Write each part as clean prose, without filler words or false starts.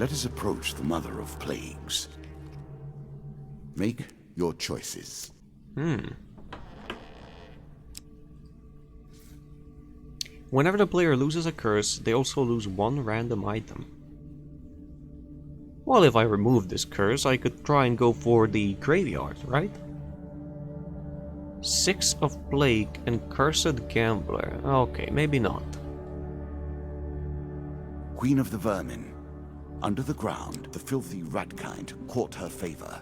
Let us approach the mother of plagues. Make your choices. Whenever the player loses a curse, they also lose one random item. Well, if I remove this curse, I could try and go for the graveyard, right? 6 of Plague and Cursed Gambler. Okay, maybe not. Queen of the Vermin. Under the ground, the filthy rat-kind court her favor.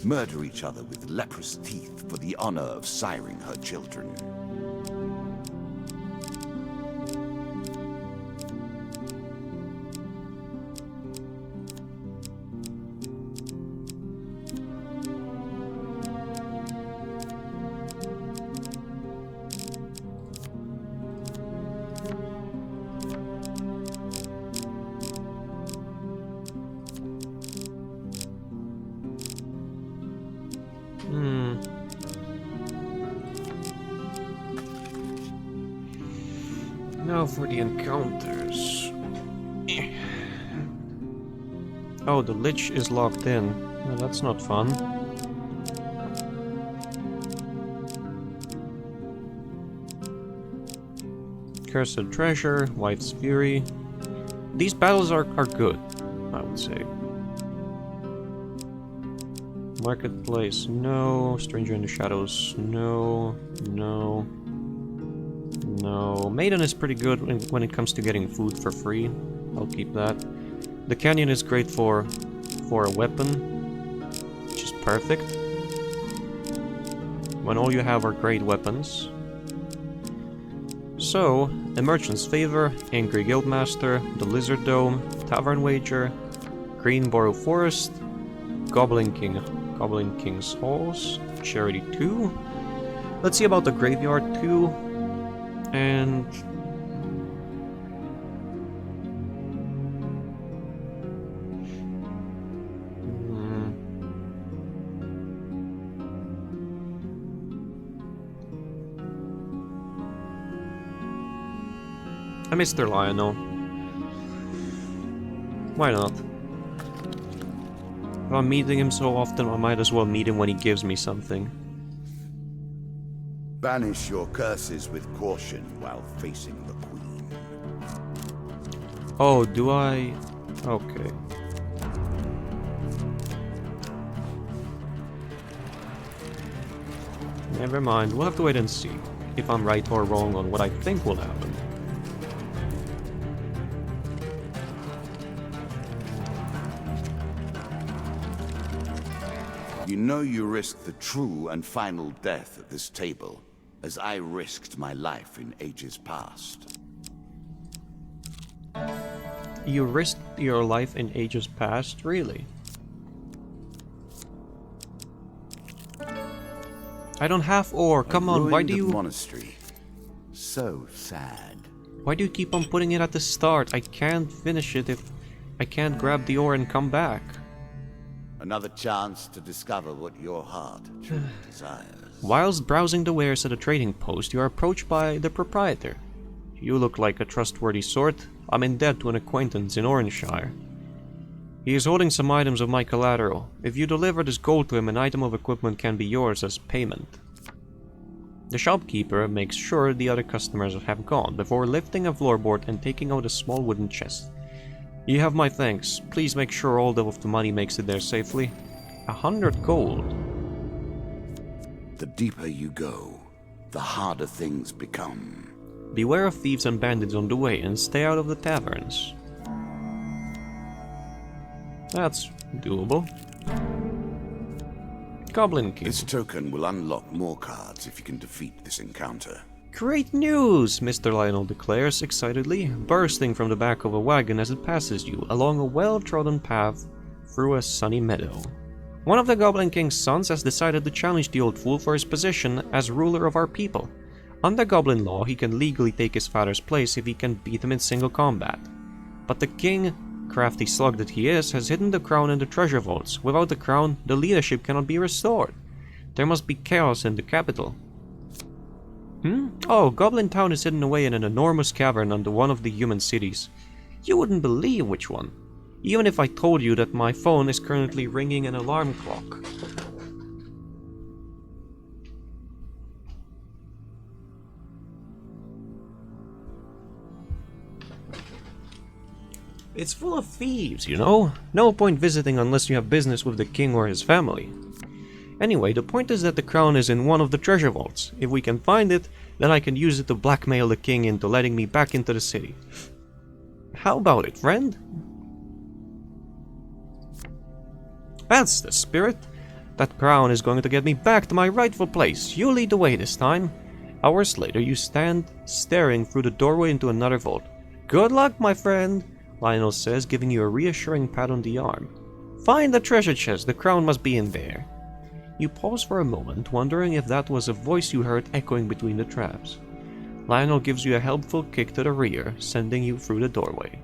Murder each other with leprous teeth for the honor of siring her children. Now for the encounters. Oh, the Lich is locked in. Well, that's not fun. Cursed Treasure, Wife's Fury. These battles are good, I would say. Marketplace, no. Stranger in the Shadows, no. No. No. Maiden is pretty good when it comes to getting food for free. I'll keep that. The Canyon is great for a weapon, which is perfect. When all you have are great weapons. So, a Merchant's Favor, Angry Guildmaster, the Lizard Dome, Tavern Wager, Greenborough Forest, Goblin King's Halls, Charity 2. Let's see about the Graveyard 2, and... Mr. Lionel. Why not? If I'm meeting him so often, I might as well meet him when he gives me something. Banish your curses with caution while facing the Queen. Oh, do I? Okay. Never mind, we'll have to wait and see if I'm right or wrong on what I think will happen. You know you risk the true and final death at this table, as I risked my life in ages past. You risked your life in ages past? Really? I don't have ore, come on, why do you... monastery. So sad. Why do you keep on putting it at the start? I can't finish it if I can't grab the ore and come back. Another chance to discover what your heart truly desires. Whilst browsing the wares at a trading post, you are approached by the proprietor. You look like a trustworthy sort. I'm in debt to an acquaintance in Oranshire. He is holding some items of my collateral. If you deliver this gold to him, an item of equipment can be yours as payment. The shopkeeper makes sure the other customers have gone before lifting a floorboard and taking out a small wooden chest. You have my thanks. Please make sure all of the money makes it there safely. 100 gold. The deeper you go, the harder things become. Beware of thieves and bandits on the way and stay out of the taverns. That's doable. Goblin King. This token will unlock more cards if you can defeat this encounter. Great news! Mr. Lionel declares excitedly, bursting from the back of a wagon as it passes you along a well-trodden path through a sunny meadow. One of the Goblin King's sons has decided to challenge the old fool for his position as ruler of our people. Under Goblin law, he can legally take his father's place if he can beat him in single combat. But the king, crafty slug that he is, has hidden the crown in the treasure vaults. Without the crown, the leadership cannot be restored. There must be chaos in the capital. Oh, Goblin Town is hidden away in an enormous cavern under one of the human cities. You wouldn't believe which one. even if I told you that my phone is currently ringing an alarm clock. It's full of thieves, you know? No point visiting unless you have business with the king or his family. Anyway, the point is that the crown is in one of the treasure vaults. If we can find it, then I can use it to blackmail the king into letting me back into the city. How about it, friend? That's the spirit. That crown is going to get me back to my rightful place. You lead the way this time. Hours later, you stand staring through the doorway into another vault. Good luck, my friend, Lionel says, giving you a reassuring pat on the arm. Find the treasure chest. The crown must be in there. You pause for a moment, wondering if that was a voice you heard echoing between the traps. Lionel gives you a helpful kick to the rear, sending you through the doorway.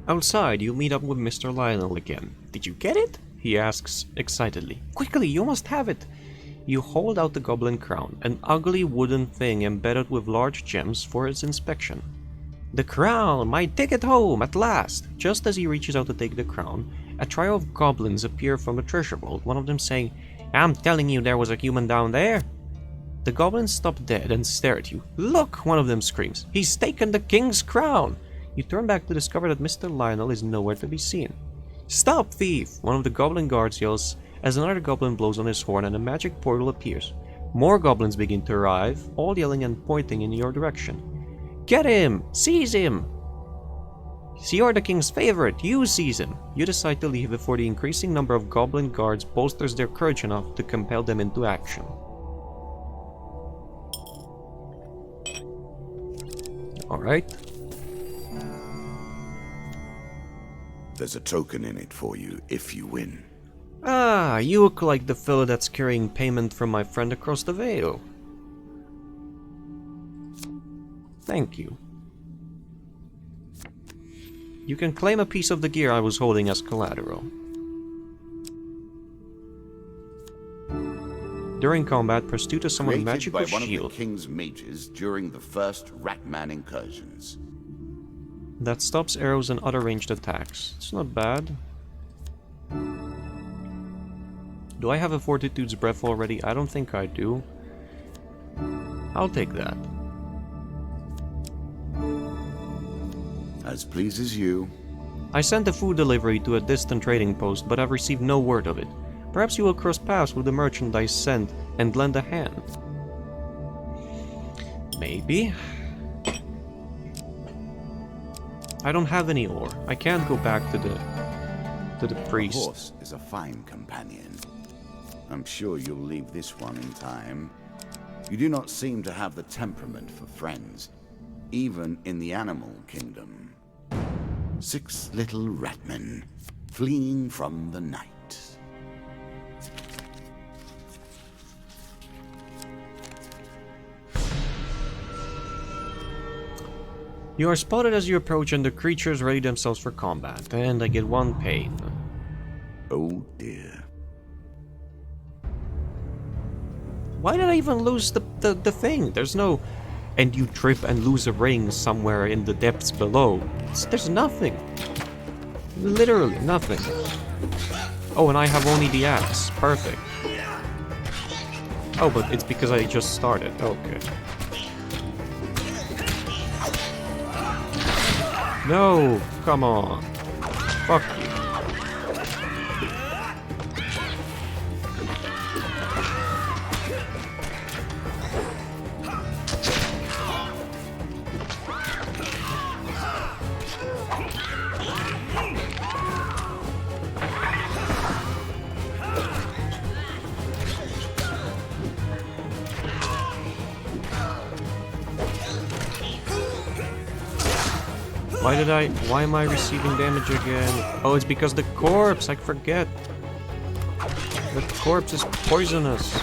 Outside, you meet up with Mr. Lionel again. Did you get it? He asks excitedly. Quickly, you must have it! You hold out the goblin crown, an ugly wooden thing embedded with large gems for its inspection. The crown! My ticket home, at last! Just as he reaches out to take the crown, a trio of goblins appear from the treasure vault, one of them saying, I'm telling you there was a human down there! The goblins stop dead and stare at you. Look! One of them screams. He's taken the king's crown! You turn back to discover that Mr. Lionel is nowhere to be seen. Stop, thief! One of the goblin guards yells as another goblin blows on his horn and a magic portal appears. More goblins begin to arrive, all yelling and pointing in your direction. Get him! Seize him! See, you're the king's favorite. You seize him. You decide to leave before the increasing number of goblin guards bolsters their courage enough to compel them into action. Alright. There's a token in it for you if you win. Ah, you look like the fellow that's carrying payment from my friend across the veil. Thank you. You can claim a piece of the gear I was holding as collateral. During combat, press 2 to summon a magical by one shield. of the king's mages during the first Ratman incursions. That stops arrows and other ranged attacks. It's not bad. Do I have a Fortitude's Breath already? I don't think I do. I'll take that. As pleases you. I sent a food delivery to a distant trading post, but I've received no word of it. Perhaps you will cross paths with the merchandise sent and lend a hand. Maybe. I don't have any ore. I can't go back to the priest. A horse is a fine companion. I'm sure you'll leave this one in time. You do not seem to have the temperament for friends, even in the animal kingdom. 6 little ratmen fleeing from the night. You are spotted as you approach and the creatures ready themselves for combat, and I get 1 pain. Oh dear. Why did I even lose the thing? There's no and you trip and lose a ring somewhere in the depths below. There's nothing. Literally nothing. Oh, and I have only the axe. Perfect. Oh, but it's because I just started. Okay. No! Come on. Fuck you. Why am I receiving damage again? Oh, it's because the corpse, I forget. The corpse is poisonous.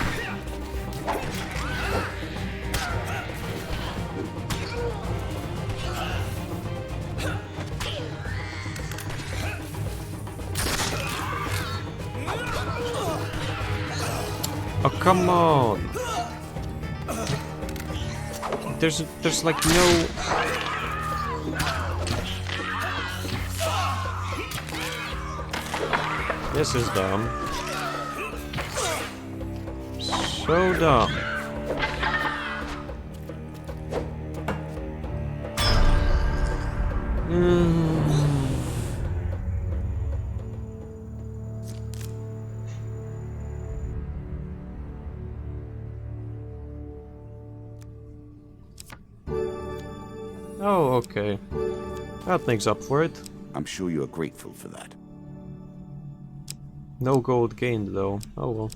Oh, come on. There's like no... This is dumb. So dumb. Oh, okay. That makes up for it. I'm sure you are grateful for that. No gold gained, though. Oh well.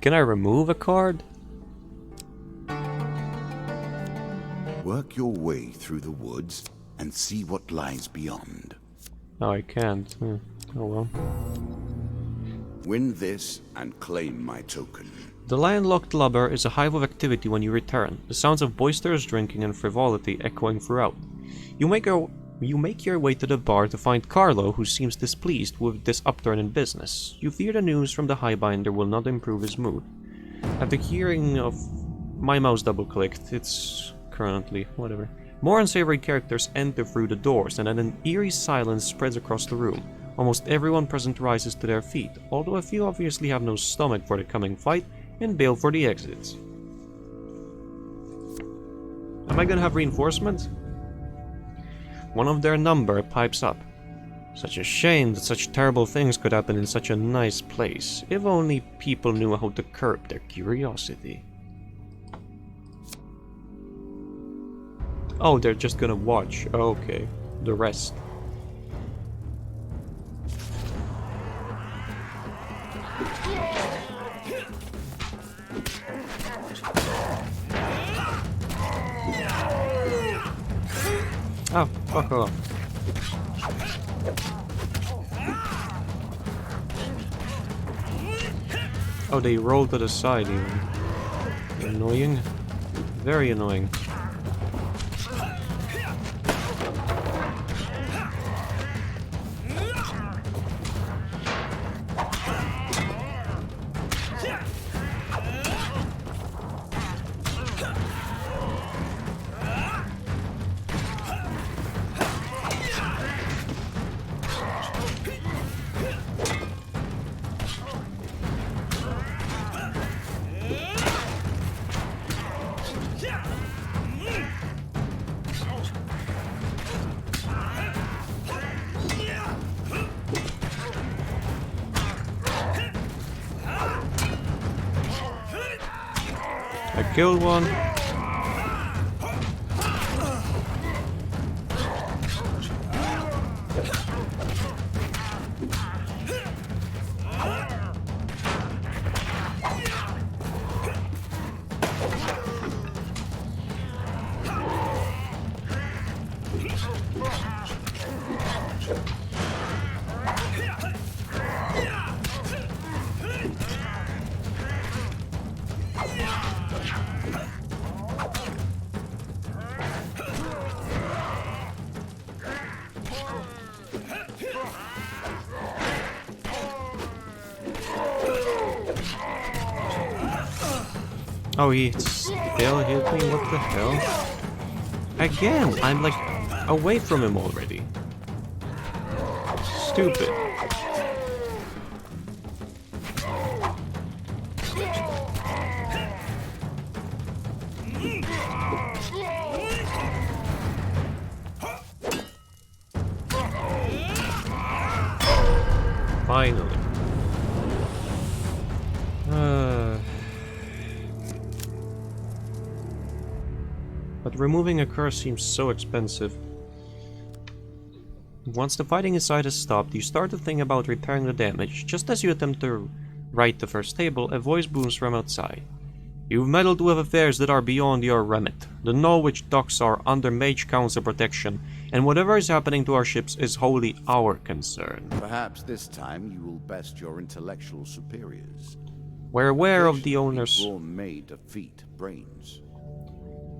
Can I remove a card? Work your way through the woods and see what lies beyond. No, I can't. Oh well. Win this and claim my token. The landlocked lubber is a hive of activity when you return, the sounds of boisterous drinking and frivolity echoing throughout. You make your way to the bar to find Carlo, who seems displeased with this upturn in business. You fear the news from the highbinder will not improve his mood. After hearing of... My mouse double-clicked. It's currently... whatever. More unsavory characters enter through the doors, and then an eerie silence spreads across the room. Almost everyone present rises to their feet, although a few obviously have no stomach for the coming fight, and bail for the exits. Am I gonna have reinforcements? One of their number pipes up. Such a shame that such terrible things could happen in such a nice place. If only people knew how to curb their curiosity. Oh, they're just gonna watch. Okay. The rest. Oh, fuck off. Oh, they roll to the side even. Annoying. Very annoying. I killed one. Oh, he still hit me? What the hell? Again, I'm like away from him already. Stupid. Finally. But removing a curse seems so expensive. Once the fighting inside has stopped, you start to think about repairing the damage. Just as you attempt to right the first table, a voice booms from outside. You've meddled with affairs that are beyond your remit. The Norwich docks are under Mage Council protection, and whatever is happening to our ships is wholly our concern. Perhaps this time you will best your intellectual superiors. We're aware of the owner's... may defeat brains.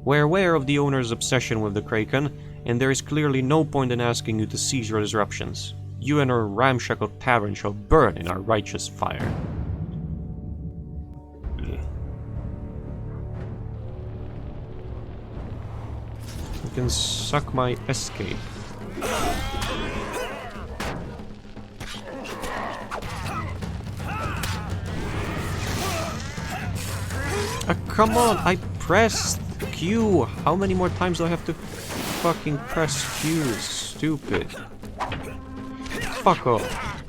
We're aware of the owner's obsession with the Kraken, and there is clearly no point in asking you to cease your disruptions. You and your ramshackle tavern shall burn in our righteous fire. You can suck my escape. Come on, I pressed Q. How many more times do I have to fucking press Q? Stupid. Fuck off.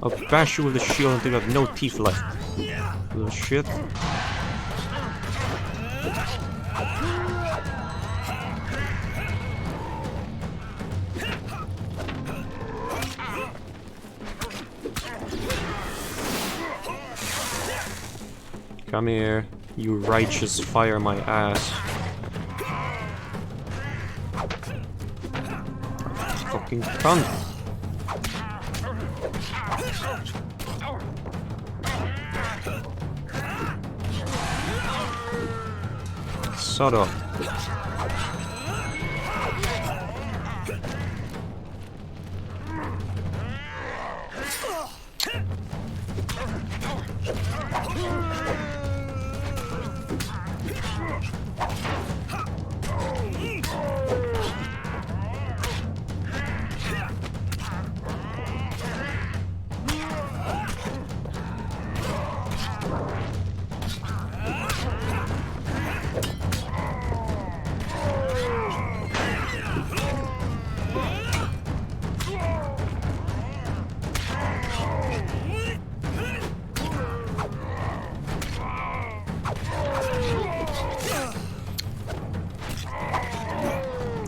I'll bash you with the shield until you have no teeth left. Little shit. Come here, you righteous fire my ass. Fucking cunt. Shut up.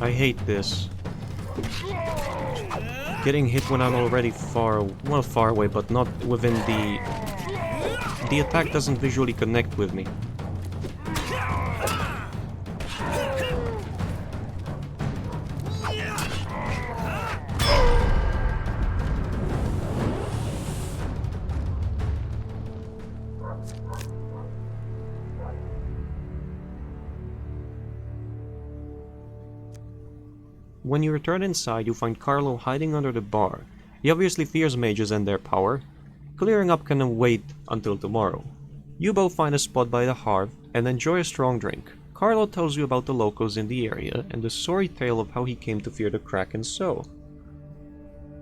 I hate this. Getting hit when I'm already far away, but not within the... The attack doesn't visually connect with me. When you return inside, you find Carlo hiding under the bar. He obviously fears mages and their power. Clearing up can wait until tomorrow. You both find a spot by the hearth and enjoy a strong drink. Carlo tells you about the locals in the area and the sorry tale of how he came to fear the Kraken so.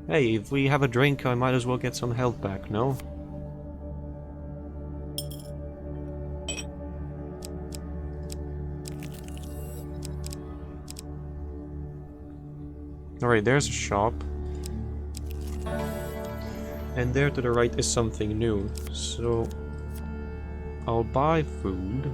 Hey, if we have a drink, I might as well get some health back, no? Alright, there's a shop. And there to the right is something new. So I'll buy food.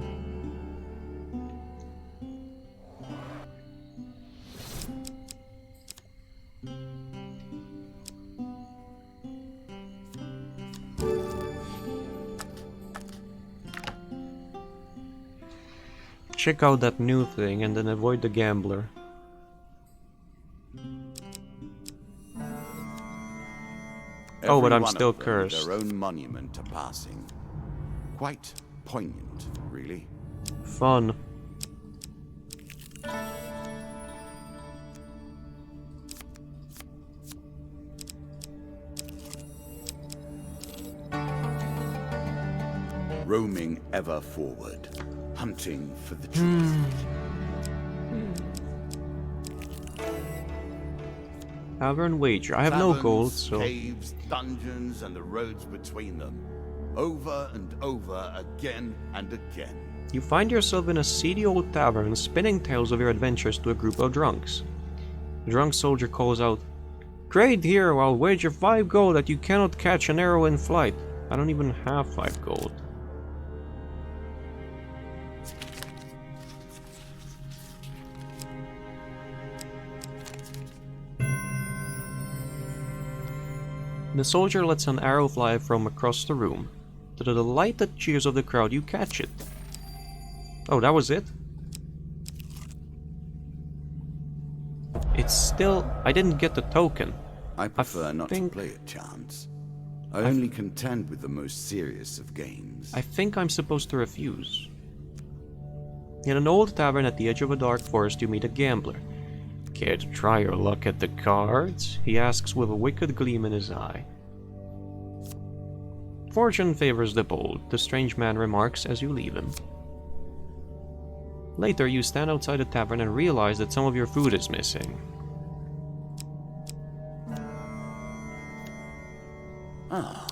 Check out that new thing and then avoid the gambler. Oh, but I'm still cursed. Their own monument to passing. Quite poignant, really. Fun. Roaming ever forward, hunting for the truth. Tavern wager. I have no Taverns, gold, so... caves, dungeons, and the roads between them. Over and over, again and again. You find yourself in a seedy old tavern, spinning tales of your adventures to a group of drunks. The drunk soldier calls out, "Great hero, I'll wager 5 gold that you cannot catch an arrow in flight." I don't even have 5 gold. The soldier lets an arrow fly from across the room. To the delighted cheers of the crowd, you catch it. Oh, that was it? It's still... I didn't get the token. I prefer not to play at chance. I only contend with the most serious of games. I think I'm supposed to refuse. In an old tavern at the edge of a dark forest, you meet a gambler. "Care to try your luck at the cards?" he asks with a wicked gleam in his eye. "Fortune favors the bold," the strange man remarks as you leave him. Later, you stand outside the tavern and realize that some of your food is missing. Ah,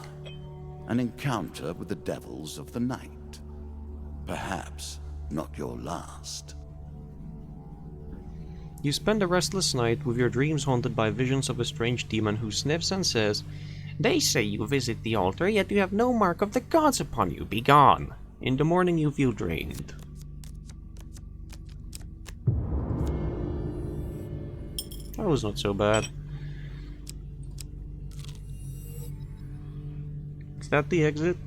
an encounter with the devils of the night. Perhaps not your last. You spend a restless night with your dreams haunted by visions of a strange demon who sniffs and says, "They say you visit the altar, yet you have no mark of the gods upon you. Be gone." In the morning you feel drained. That was not so bad. Is that the exit?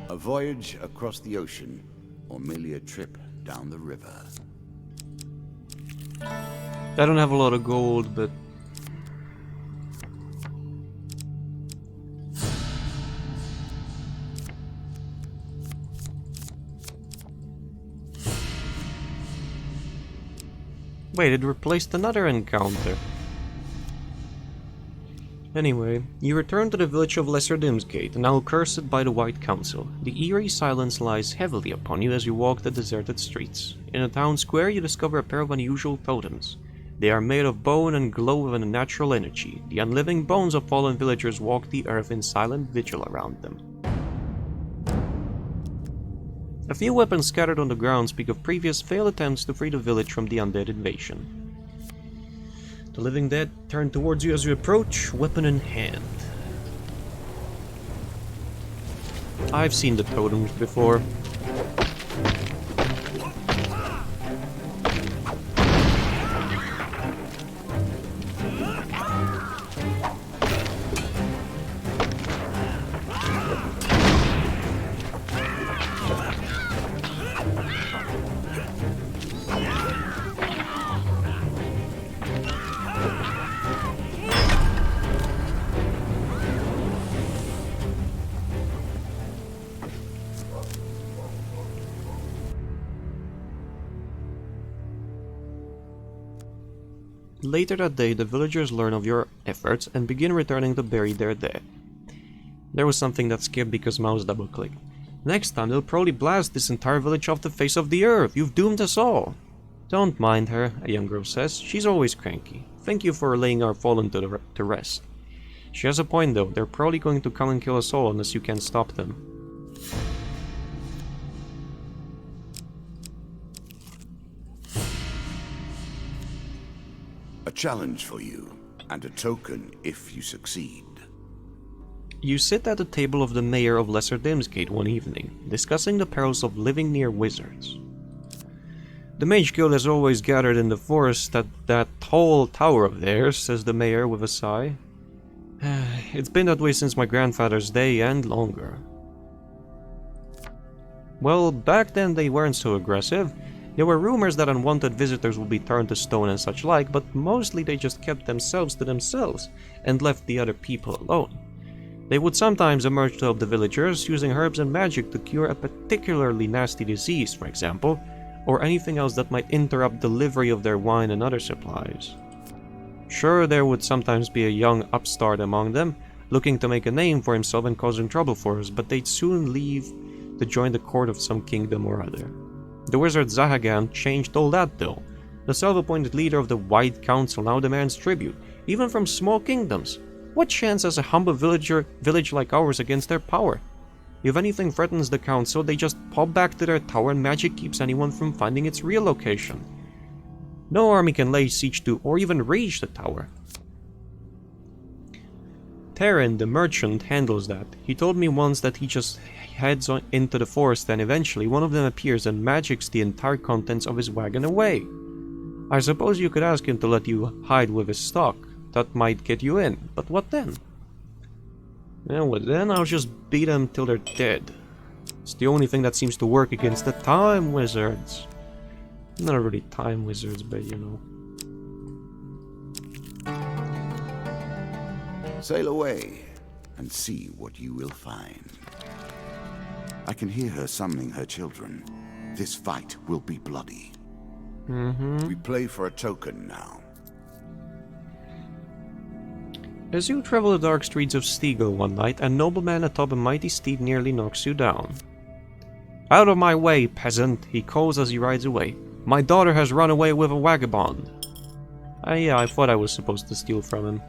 A voyage across the ocean, or merely a trip down the river. I don't have a lot of gold, but... Wait, it replaced another encounter. Anyway, you return to the village of Lesser Dimsgate, now cursed by the White Council. The eerie silence lies heavily upon you as you walk the deserted streets. In a town square, you discover a pair of unusual totems. They are made of bone and glow with a natural energy. The unliving bones of fallen villagers walk the earth in silent vigil around them. A few weapons scattered on the ground speak of previous failed attempts to free the village from the undead invasion. The living dead turn towards you as you approach, weapon in hand. I've seen the totems before. Later that day, the villagers learn of your efforts and begin returning to bury their dead. There was something that skipped because mouse double-clicked. Next time, they'll probably blast this entire village off the face of the earth. You've doomed us all. Don't mind her, a young girl says. She's always cranky. Thank you for laying our fallen to rest. She has a point though. They're probably going to come and kill us all unless you can stop them. A challenge for you, and a token if you succeed. You sit at the table of the mayor of Lesser Dimsgate one evening, discussing the perils of living near wizards. The Mage Guild has always gathered in the forest at that tall tower of theirs, says the mayor with a sigh. It's been that way since my grandfather's day and longer. Well, back then they weren't so aggressive. There were rumors that unwanted visitors would be turned to stone and such like, but mostly they just kept themselves to themselves and left the other people alone. They would sometimes emerge to help the villagers, using herbs and magic to cure a particularly nasty disease, for example, or anything else that might interrupt delivery of their wine and other supplies. Sure, there would sometimes be a young upstart among them, looking to make a name for himself and causing trouble for us, but they'd soon leave to join the court of some kingdom or other. The wizard Zahagan changed all that though. The self-appointed leader of the White Council now demands tribute, even from small kingdoms. What chance has a humble village like ours against their power? If anything threatens the council, they just pop back to their tower and magic keeps anyone from finding its real location. No army can lay siege to or even reach the tower. Terran, the merchant, handles that. He told me once that he just heads into the forest and eventually one of them appears and magics the entire contents of his wagon away. I suppose you could ask him to let you hide with his stock. That might get you in, but what then? Well, then I'll just beat them till they're dead. It's the only thing that seems to work against the time wizards. Not really time wizards, but you know. Sail away and see what you will find. I can hear her summoning her children. This fight will be bloody. We play for a token now. As you travel the dark streets of Stiegel one night, a nobleman atop a mighty steed nearly knocks you down. "Out of my way, peasant," he calls as he rides away. "My daughter has run away with a vagabond." Yeah, I thought I was supposed to steal from him.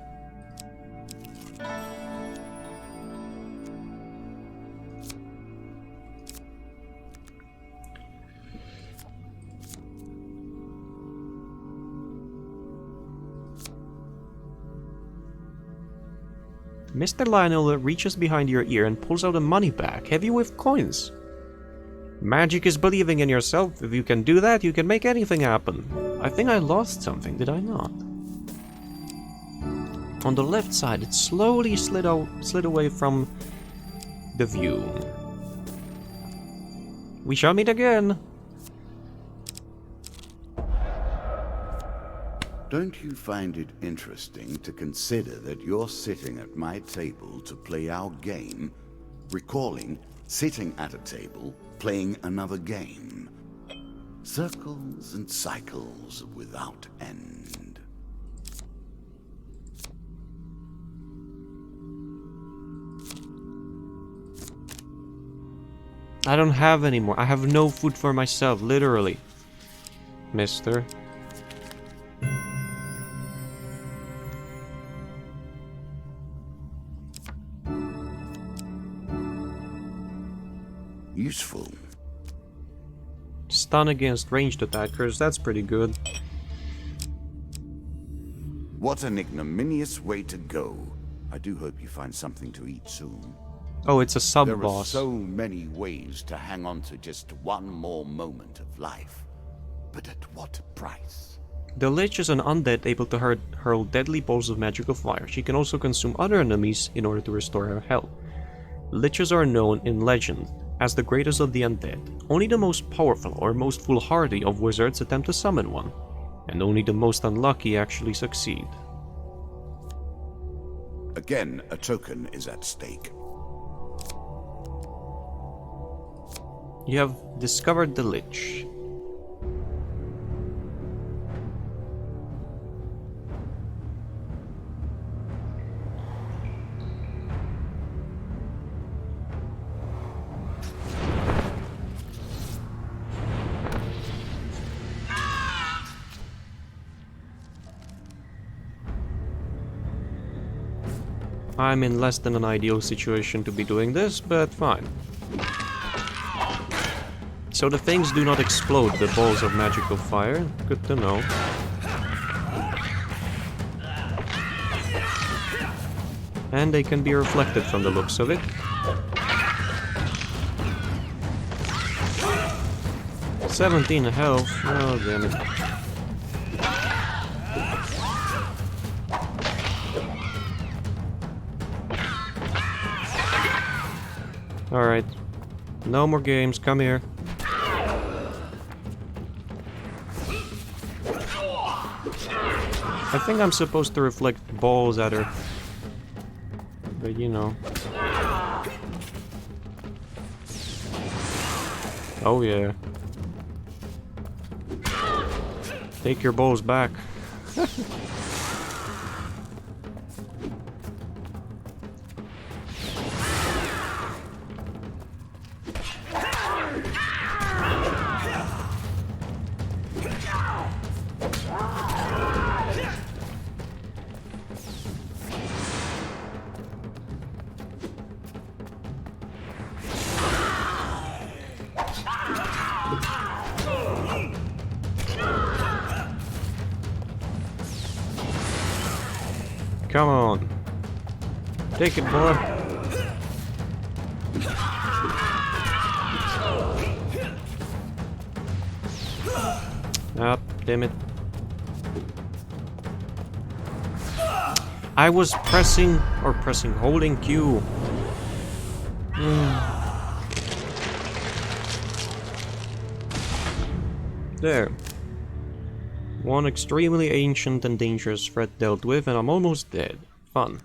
Mr. Lionel reaches behind your ear and pulls out a money bag, heavy with coins. Magic is believing in yourself. If you can do that, you can make anything happen. I think I lost something, did I not? On the left side, it slowly slid away from the view. We shall meet again. Don't you find it interesting to consider that you're sitting at my table to play our game, recalling sitting at a table, playing another game? Circles and cycles without end. I don't have any more. I have no food for myself, literally. Mister. Useful. Stun against ranged attackers, that's pretty good. What an ignominious way to go. I do hope you find something to eat soon. Oh, it's a There are sub-boss. so many ways to hang on to just one more moment of life. But at what price? The Lich is an undead able to hurl deadly balls of magical fire. She can also consume other enemies in order to restore her health. Liches are known in legend as the greatest of the undead. Only the most powerful or most foolhardy of wizards attempt to summon one, and only the most unlucky actually succeed. Again, a token is at stake. You have discovered the Lich. I'm in less than an ideal situation to be doing this, but fine. So the things do not explode the balls of magical fire. Good to know. And they can be reflected from the looks of it. $17 health. Oh, damn it. Alright. No more games, come here. I think I'm supposed to reflect balls at her. But you know. Oh yeah. Take your balls back. Come on. Take it, boy. Ah, damn it. I was holding Q. There. One extremely ancient and dangerous threat dealt with, and I'm almost dead. Fun.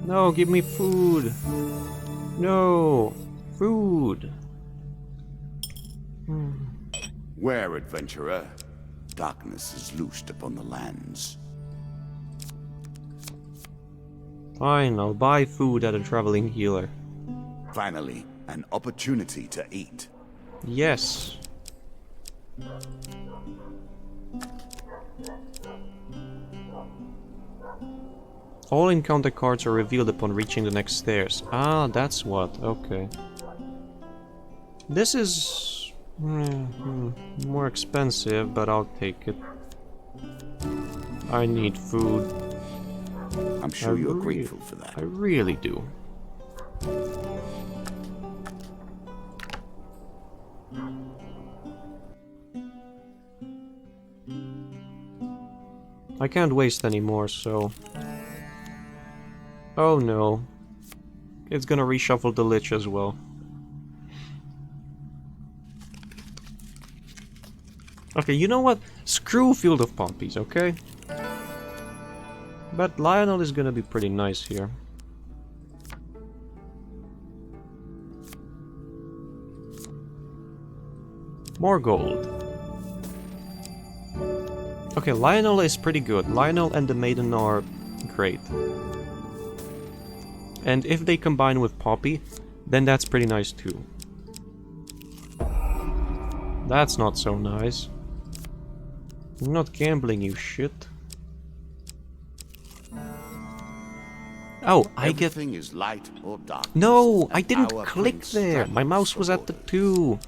No, give me food. No. Food. Where, adventurer? Darkness is loosed upon the lands. Fine, I'll buy food at a traveling healer. Finally, an opportunity to eat. Yes. All encounter cards are revealed upon reaching the next stairs. Ah, that's what. Okay. This is more expensive, but I'll take it. I need food. I'm sure you're grateful for that. I really do. I can't waste any more, so... Oh no. It's gonna reshuffle the Lich as well. Okay, you know what? Screw Field of Poppies, okay? But Lionel is gonna be pretty nice here. More gold. Okay, Lionel is pretty good. Lionel and the Maiden are great. And if they combine with Poppy, then that's pretty nice too. That's not so nice. I'm not gambling, you shit. Oh, I get... Everything is light or dark. No, I didn't click there. My mouse was at the 2.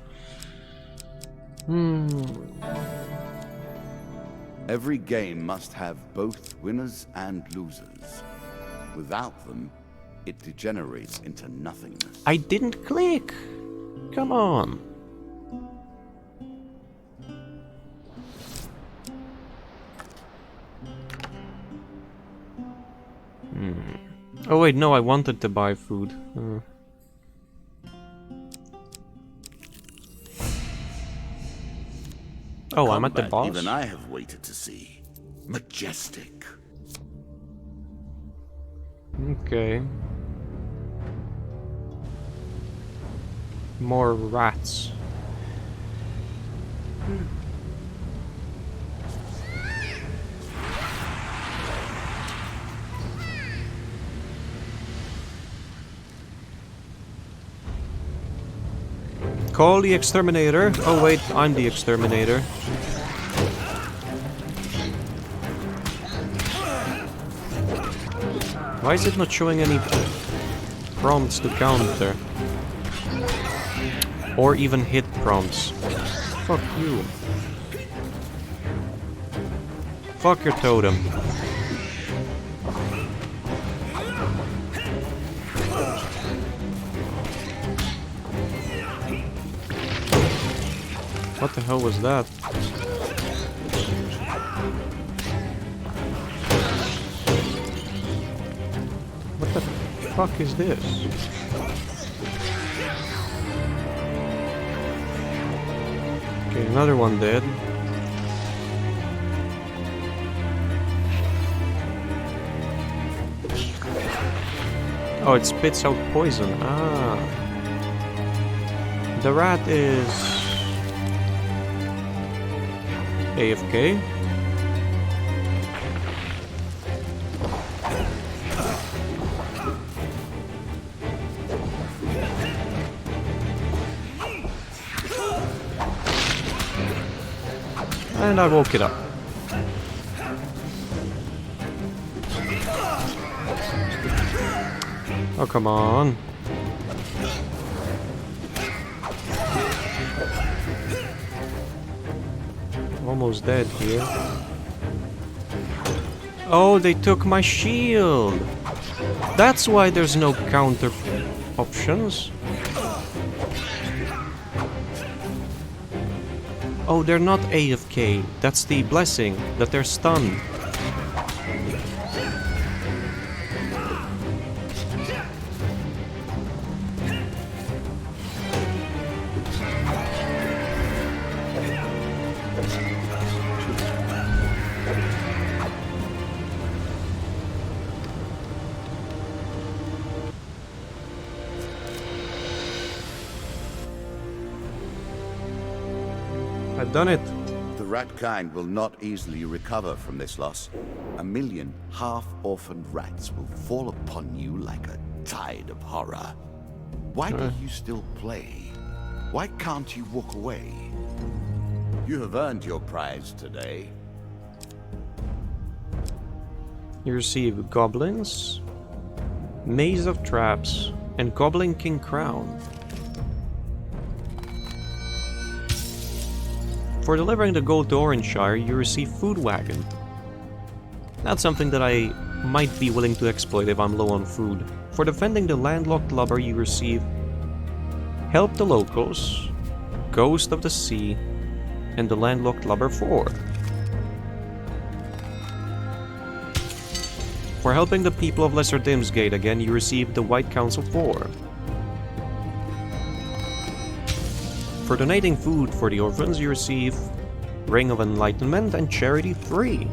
Every game must have both winners and losers. Without them, it degenerates into nothingness. I didn't click. Come on. Oh wait, no, I wanted to buy food. Oh, I'm at the boss? Even I have waited to see. Majestic. Okay. More rats. Call the exterminator. Oh wait, I'm the exterminator. Why is it not showing any prompts to counter? Or even hit prompts? Fuck you. Fuck your totem. What the hell was that? What the fuck is this? Okay, another one dead. Oh, it spits out poison. Ah. The rat is... AFK. And I woke it up. Oh, come on. Almost dead here. Oh, they took my shield! That's why there's no counter options. Oh, they're not AFK. That's the blessing, that they're stunned. I've done it. The rat kind will not easily recover from this loss. 1 million half-orphaned rats will fall upon you like a tide of horror. Why do you still play? Why can't you walk away? You have earned your prize today. You receive goblins, maze of traps, and Goblin King crown. For delivering the gold to Orangeshire, you receive food wagon. That's something that I might be willing to exploit if I'm low on food. For defending the landlocked lubber, you receive help the locals, Ghost of the Sea, and the landlocked lubber 4. For helping the people of Lesser Dimsgate again, you receive the White Council 4. For donating food for the orphans, you receive Ring of Enlightenment and Charity 3.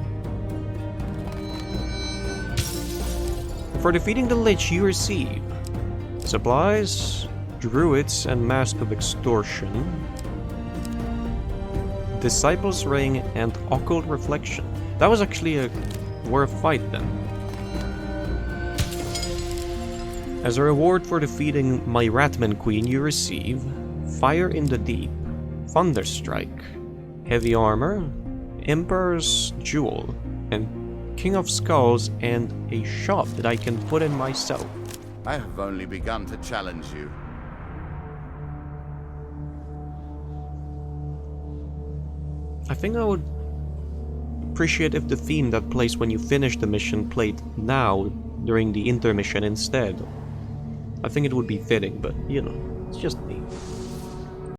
For defeating the Lich, you receive supplies, Druids and Mask of Extortion, Disciples Ring, and Occult Reflection. That was actually a worth fight then. As a reward for defeating my Ratman Queen, you receive Fire in the Deep, Thunderstrike, Heavy Armor, Emperor's Jewel, and King of Skulls, and a shop that I can put in myself. I have only begun to challenge you. I think I would appreciate if the theme that plays when you finish the mission played now during the intermission instead. I think it would be fitting, but you know, it's just me.